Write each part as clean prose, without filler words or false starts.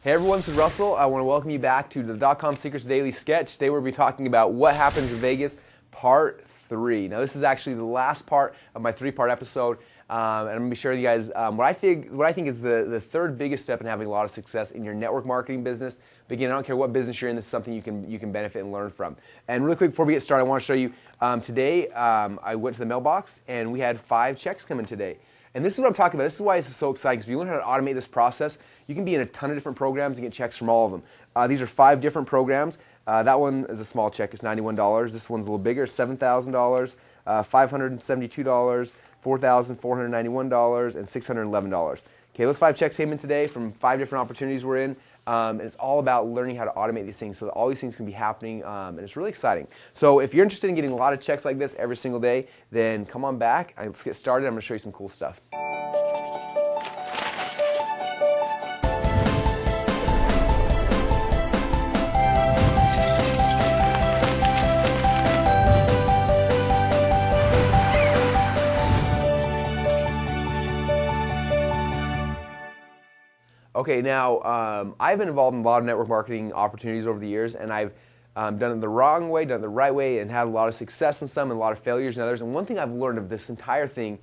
Hey everyone, this is Russell. I want to welcome you back to the DotComSecrets Daily Sketch. Today we'll be talking about what happens in Vegas, part 3. Now this is actually the last part of my 3-part episode, and I'm going to be sharing with you guys what I think is the third biggest step in having a lot of success in your network marketing business. But again, I don't care what business you're in, this is something you can benefit and learn from. And really quick, before we get started, I want to show you, today I went to the mailbox and we had 5 checks come in today. And this is what I'm talking about. This is why this is so exciting, because if you learn how to automate this process, you can be in a ton of different programs and get checks from all of them. These are 5 different programs. That one is a small check. It's $91. This one's a little bigger, $7,000, $572, $4,491, and $611. Okay, those 5 checks came in today from 5 different opportunities we're in. And it's all about learning how to automate these things so that all these things can be happening, and it's really exciting. So if you're interested in getting a lot of checks like this every single day, then come on back. Let's get started. I'm going to show you some cool stuff. Okay, now I've been involved in a lot of network marketing opportunities over the years, and I've done it the wrong way, done it the right way, and had a lot of success in some and a lot of failures in others. And one thing I've learned of this entire thing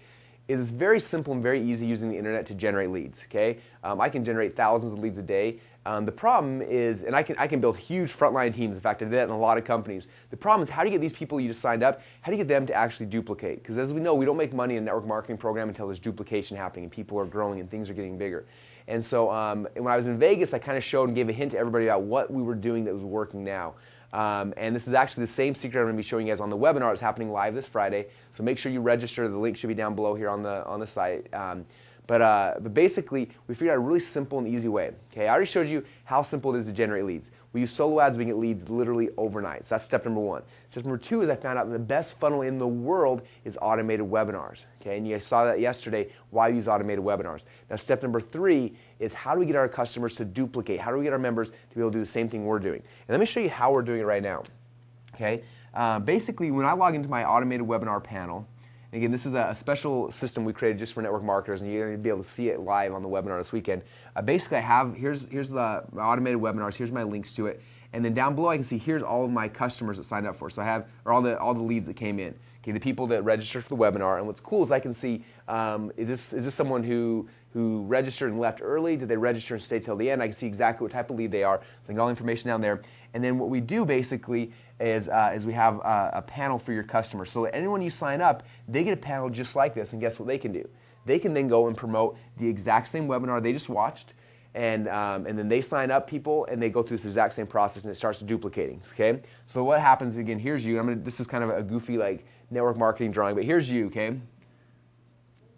is it's very simple and very easy using the internet to generate leads. Okay, I can generate thousands of leads a day. The problem is, and I can build huge frontline teams. In fact, I did that in a lot of companies. The problem is, how do you get these people you just signed up, how do you get them to actually duplicate? Because as we know, we don't make money in a network marketing program until there's duplication happening and people are growing and things are getting bigger. And so when I was in Vegas, I kind of showed and gave a hint to everybody about what we were doing that was working now. And this is actually the same secret I'm going to be showing you guys on the webinar. It's happening live this Friday. So make sure you register. The link should be down below here on the site. But basically, we figured out a really simple and easy way. Okay, I already showed you how simple it is to generate leads. We use solo ads, we get leads literally overnight. So that's step number 1. Step number 2 is I found out that the best funnel in the world is automated webinars. Okay, and you guys saw that yesterday, why we use automated webinars. Now step number 3 is how do we get our customers to duplicate? How do we get our members to be able to do the same thing we're doing? And let me show you how we're doing it right now. Okay, basically when I log into my automated webinar panel, and again, this is a special system we created just for network marketers, and you're going to be able to see it live on the webinar this weekend. Basically, I have, here's my automated webinars, here's my links to it, and then down below I can see here's all of my customers that signed up for it. So I have, or all the leads that came in. Okay, the people that registered for the webinar, and what's cool is I can see, is this someone who registered and left early? Did they register and stay till the end? I can see exactly what type of lead they are. So I get all the information down there. And then what we do basically is we have a panel for your customers. So anyone you sign up, they get a panel just like this, and guess what they can do? They can then go and promote the exact same webinar they just watched, and then they sign up people, and they go through this exact same process, and it starts duplicating. Okay. So what happens again? Here's you. This is kind of a goofy like network marketing drawing, but here's you. Okay.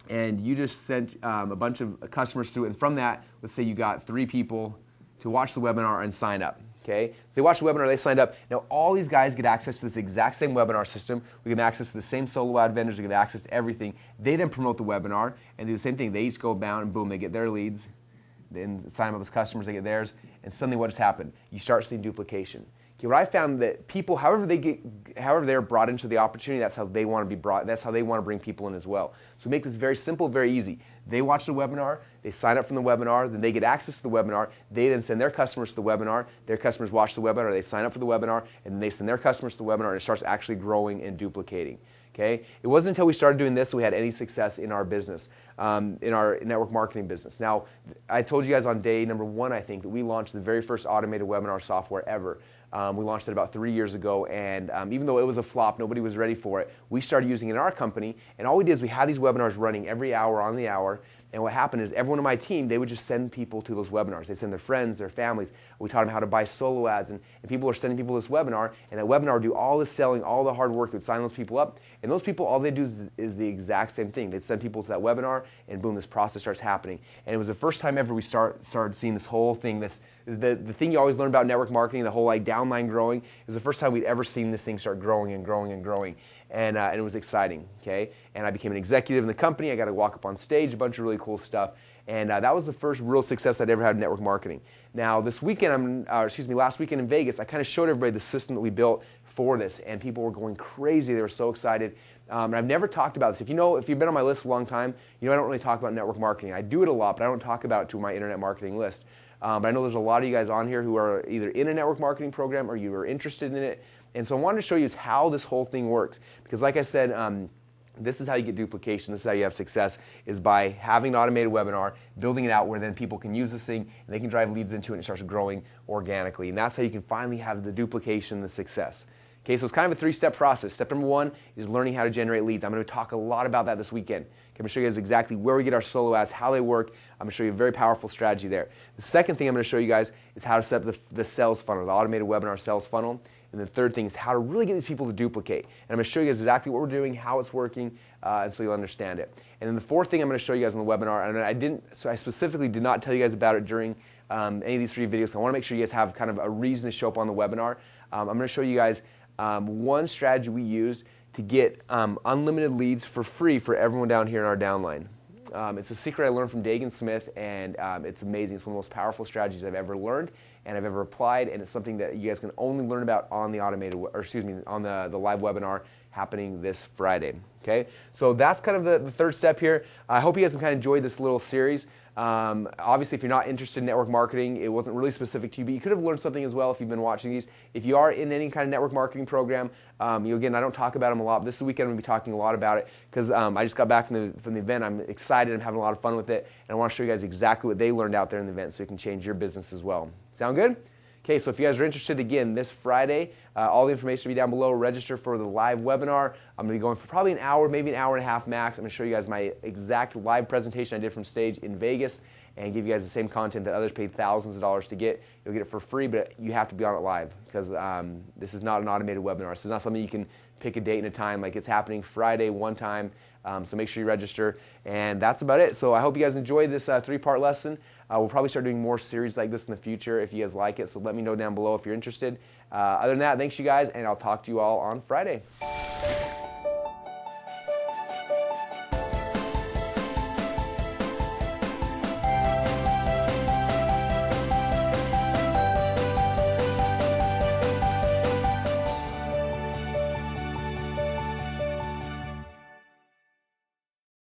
And you just sent a bunch of customers through it, and from that, let's say you got 3 people to watch the webinar and sign up. Okay, so they watch the webinar, they signed up. Now all these guys get access to this exact same webinar system. We give them access to the same solo ad vendors. We give them access to everything. They then promote the webinar and do the same thing. They each go down and boom, they get their leads. Then sign up as customers, they get theirs. And suddenly what has happened? You start seeing duplication. Okay, what I found that people, however they're brought into the opportunity, that's how they want to be brought. That's how they want to bring people in as well. So make this very simple, very easy. They watch the webinar, they sign up from the webinar, then they get access to the webinar. They then send their customers to the webinar. Their customers watch the webinar, they sign up for the webinar, and then they send their customers to the webinar, and it starts actually growing and duplicating. Okay? It wasn't until we started doing this that we had any success in our business, in our network marketing business. Now, I told you guys on day number 1, I think, that we launched the very first automated webinar software ever. We launched it about 3 years ago, and even though it was a flop, nobody was ready for it, we started using it in our company, and all we did is we had these webinars running every hour on the hour. And what happened is everyone on my team, they would just send people to those webinars. They send their friends, their families. We taught them how to buy solo ads, and people are sending people this webinar, and that webinar would do all the selling, all the hard work. They would sign those people up, and those people, all they do is the exact same thing. They'd send people to that webinar, and boom, this process starts happening. And it was the first time ever we started seeing this whole thing, the thing you always learn about network marketing, the whole like downline growing, it was the first time we'd ever seen this thing start growing and growing and growing. And it was exciting, okay? And I became an executive in the company. I got to walk up on stage, a bunch of really cool stuff. And that was the first real success I'd ever had in network marketing. Now, this weekend, last weekend in Vegas, I kind of showed everybody the system that we built for this, and people were going crazy. They were so excited. And I've never talked about this. If you've been on my list a long time, you know I don't really talk about network marketing. I do it a lot, but I don't talk about it to my internet marketing list. but I know there's a lot of you guys on here who are either in a network marketing program or you are interested in it. And so I wanted to show you how this whole thing works, because like I said, this is how you get duplication. This is how you have success, is by having an automated webinar, building it out where then people can use this thing and they can drive leads into it and it starts growing organically. And that's how you can finally have the duplication, the success. Okay, so it's kind of a three-step process. Step number one is learning how to generate leads. I'm going to talk a lot about that this weekend. I'm going to show you guys exactly where we get our solo ads, how they work. I'm going to show you a very powerful strategy there. The second thing I'm going to show you guys is how to set up the sales funnel, the automated webinar sales funnel. And the third thing is how to really get these people to duplicate. And I'm going to show you guys exactly what we're doing, how it's working, and so you'll understand it. And then the fourth thing I'm going to show you guys on the webinar, and I specifically did not tell you guys about it during any of these free videos. I want to make sure you guys have kind of a reason to show up on the webinar. I'm going to show you guys one strategy we used to get unlimited leads for free for everyone down here in our downline. It's a secret I learned from Dagan Smith, and it's amazing. It's one of the most powerful strategies I've ever learned and I've ever applied, and it's something that you guys can only learn about on the on the live webinar happening this Friday. Okay, so that's kind of the third step here. I hope you guys have kind of enjoyed this little series. Obviously, if you're not interested in network marketing, it wasn't really specific to you, but you could have learned something as well if you've been watching these. If you are in any kind of network marketing program, again, I don't talk about them a lot, but this weekend I'm going to be talking a lot about it because I just got back from the event. I'm excited. I'm having a lot of fun with it, and I want to show you guys exactly what they learned out there in the event so you can change your business as well. Sound good? Okay, so if you guys are interested, again, this Friday, all the information will be down below. Register for the live webinar. I'm going to be going for probably an hour, maybe an hour and a half max. I'm going to show you guys my exact live presentation I did from stage in Vegas and give you guys the same content that others paid thousands of dollars to get. You'll get it for free, but you have to be on it live because this is not an automated webinar. This is not something you can pick a date and a time. Like, it's happening Friday one time, so make sure you register. And that's about it. So I hope you guys enjoyed this three-part lesson. We'll probably start doing more series like this in the future if you guys like it, so let me know down below if you're interested. Other than that, thanks you guys, and I'll talk to you all on Friday.